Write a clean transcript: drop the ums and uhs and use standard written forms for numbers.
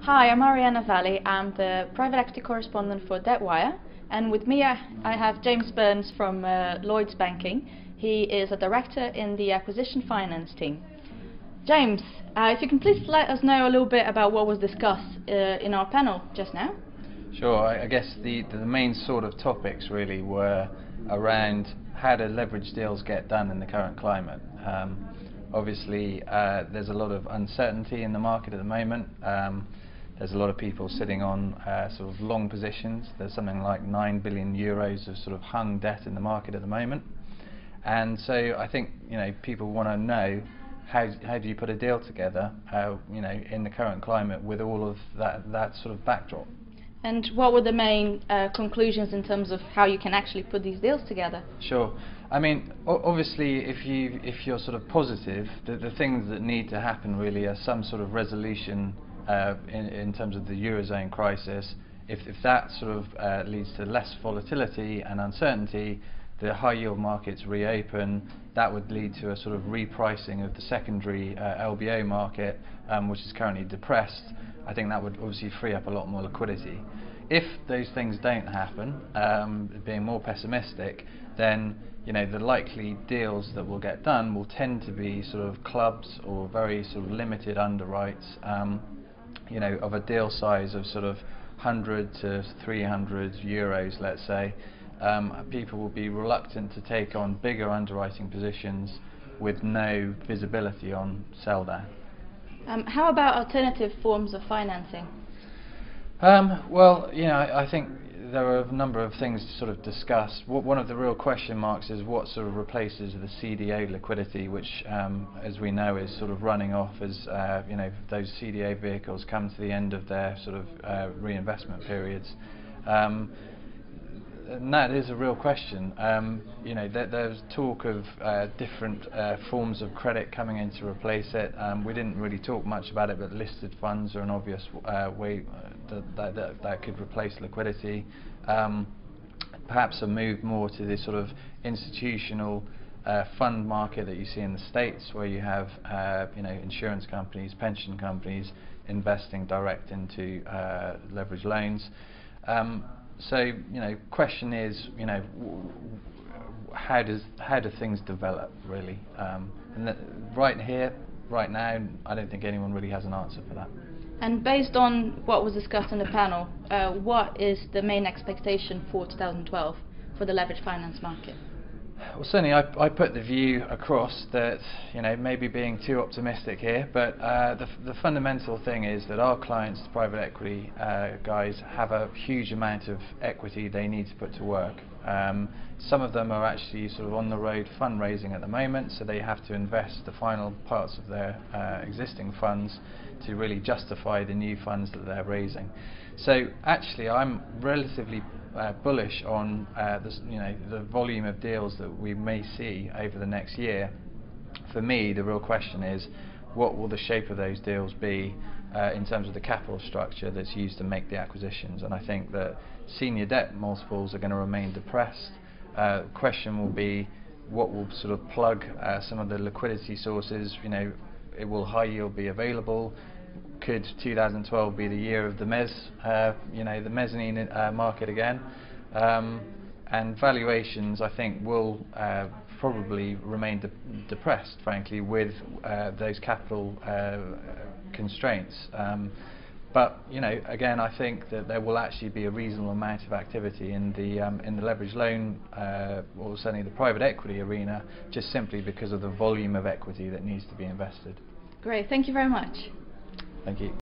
Hi, I'm Marianna Valle. I'm the private equity correspondent for Debtwire, and with me I have James Burns from Lloyds Banking. He is a director in the acquisition finance team. James, if you can please let us know a little bit about what was discussed in our panel just now. Sure. I guess the main sort of topics really were around how do leverage deals get done in the current climate. Obviously, there's a lot of uncertainty in the market at the moment. There's a lot of people sitting on sort of long positions. There's something like 9 billion euros of sort of hung debt in the market at the moment. And so I think people want to know how do you put a deal together in the current climate with all of that sort of backdrop. And what were the main conclusions in terms of how you can actually put these deals together? Sure. I mean, obviously, if you're sort of positive, the things that need to happen really are some sort of resolution in terms of the Eurozone crisis. If that sort of leads to less volatility and uncertainty, the high yield markets reopen, that would lead to a sort of repricing of the secondary LBO market, which is currently depressed. I think that would obviously free up a lot more liquidity. If those things don't happen, being more pessimistic, then the likely deals that will get done will tend to be sort of clubs or very sort of limited underwrites, of a deal size of sort of 100 to 300 euros, let's say. People will be reluctant to take on bigger underwriting positions with no visibility on sell down. How about alternative forms of financing? Well, I think there are a number of things to sort of discuss. One of the real question marks is what sort of replaces the CDO liquidity, which, as we know, is sort of running off as those CDO vehicles come to the end of their sort of reinvestment periods. And that is a real question. There's talk of different forms of credit coming in to replace it. We didn't really talk much about it, but listed funds are an obvious way that could replace liquidity. Perhaps a move more to the sort of institutional fund market that you see in the States, where you have insurance companies, pension companies investing direct into leverage loans. So question is, how do things develop really? And right now, I don't think anyone really has an answer for that. And based on what was discussed in the panel, what is the main expectation for 2012 for the leverage finance market? Well, certainly I put the view across that maybe being too optimistic here, but the fundamental thing is that our clients, the private equity guys, have a huge amount of equity they need to put to work. Some of them are actually sort of on the road fundraising at the moment, so they have to invest the final parts of their existing funds to really justify the new funds that they're raising. So actually I'm relatively bullish on the volume of deals that we may see over the next year. For me, the real question is, what will the shape of those deals be in terms of the capital structure that's used to make the acquisitions? And I think that senior debt multiples are going to remain depressed. The question will be, what will sort of plug some of the liquidity sources? Will high yield be available? Could 2012 be the year of the the mezzanine market again? And valuations, I think, will probably remain depressed, frankly, with those capital constraints. But again, I think that there will actually be a reasonable amount of activity in the leverage loan, or certainly the private equity arena, just simply because of the volume of equity that needs to be invested. Great, thank you very much. Thank you.